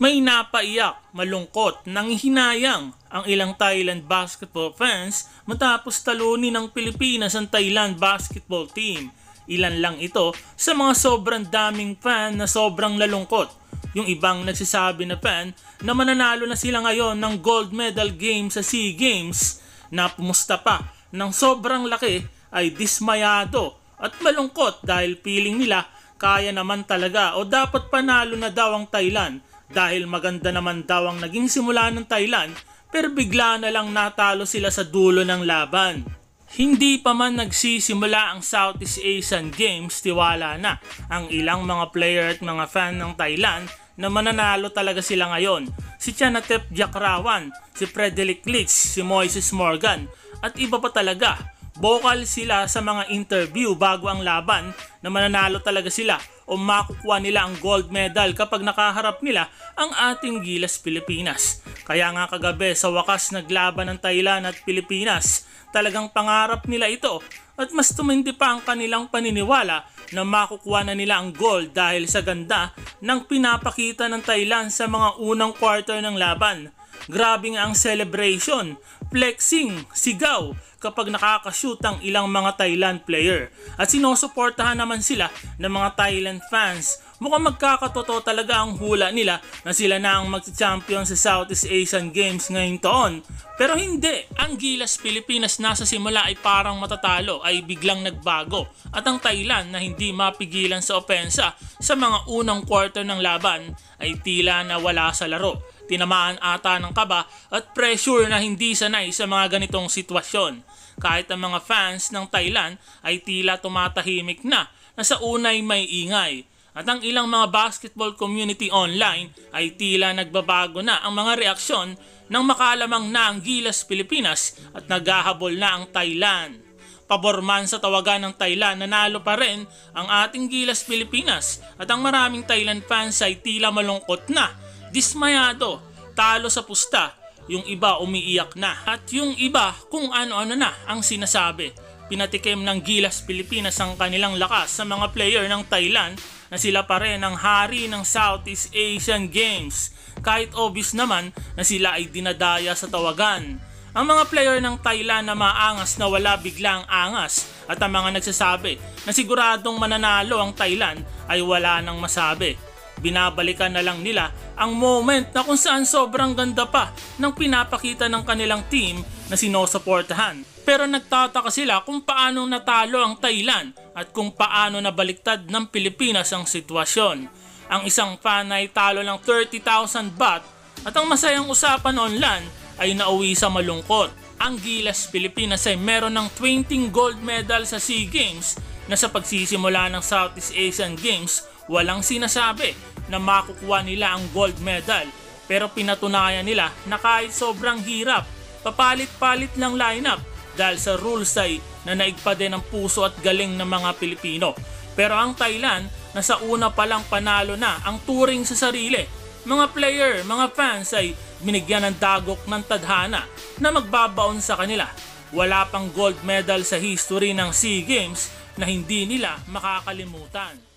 May napaiyak, malungkot, nanghihinayang ang ilang Thailand basketball fans matapos talunin ng Pilipinas ang Thailand basketball team. Ilan lang ito sa mga sobrang daming fan na sobrang nalungkot. Yung ibang nagsasabi na fan na mananalo na sila ngayon ng gold medal game sa SEA Games na pumusta pa ng sobrang laki ay dismayado at malungkot dahil feeling nila kaya naman talaga o dapat panalo na daw ang Thailand dahil maganda naman daw ang naging simula ng Thailand pero bigla na lang natalo sila sa dulo ng laban. Hindi pa man nagsisimula ang Southeast Asian Games, tiwala na ang ilang mga player at mga fan ng Thailand na mananalo talaga sila ngayon. Si Chanatep Jakrawan, si Frederick Litz, si Moises Morgan at iba pa talaga. Vocal sila sa mga interview bago ang laban na mananalo talaga sila o makukuha nila ang gold medal kapag nakaharap nila ang ating Gilas Pilipinas. Kaya nga kagabi sa wakas naglaban ng Thailand at Pilipinas, talagang pangarap nila ito at mas tumindi pa ang kanilang paniniwala na makukuha na nila ang gold dahil sa ganda ng pinapakita ng Thailand sa mga unang quarter ng laban. Grabe nga ang celebration, flexing, sigaw kapag nakakashoot ang ilang mga Thailand player at sinusuportahan naman sila ng mga Thailand fans. Mukhang magkakatotoo talaga ang hula nila na sila na ang mag-champion sa Southeast Asian Games ngayong taon. Pero hindi, ang Gilas Pilipinas na sa simula ay parang matatalo ay biglang nagbago at ang Thailand na hindi mapigilan sa opensa sa mga unang quarter ng laban ay tila na wala sa laro. Tinamaan ata ng kaba at pressure na hindi sanay sa mga ganitong sitwasyon. Kahit ang mga fans ng Thailand ay tila tumatahimik na sa unay may ingay. At ang ilang mga basketball community online ay tila nagbabago na ang mga reaksyon nang makalamang na ang Gilas Pilipinas at naghahabol na ang Thailand. Pabor man sa tawagan ng Thailand, nanalo pa rin ang ating Gilas Pilipinas at ang maraming Thailand fans ay tila malungkot na, dismayado, talo sa pusta, yung iba umiiyak na at yung iba kung ano-ano na ang sinasabi. Pinatikim ng Gilas Pilipinas ang kanilang lakas sa mga player ng Thailand na sila pa rin ang hari ng Southeast Asian Games kahit obvious naman na sila ay dinadaya sa tawagan. Ang mga player ng Thailand na maangas na wala biglang angas at ang mga nagsasabi na siguradong mananalo ang Thailand ay wala nang masabi. Binabalikan na lang nila ang moment na kung saan sobrang ganda pa ng pinapakita ng kanilang team na sinusuportahan. Pero nagtataka sila kung paano natalo ang Thailand at kung paano nabaliktad ng Pilipinas ang sitwasyon. Ang isang fan ay talo ng 30,000 baht at ang masayang usapan online ay nauwi sa malungkot. Ang Gilas Pilipinas ay meron ng 20 gold medal sa SEA Games na sa pagsisimula ng Southeast Asian Games walang sinasabi na makukuha nila ang gold medal. Pero pinatunayan nila na kahit sobrang hirap, papalit-palit lang lineup dahil sa rules ay nanaig pa din ang puso at galing ng mga Pilipino. Pero ang Thailand, nasa una pa lang panalo na ang turing sa sarili. Mga player, mga fans ay binigyan ng dagok ng tadhana na magbabaon sa kanila. Wala pang gold medal sa history ng SEA Games na hindi nila makakalimutan.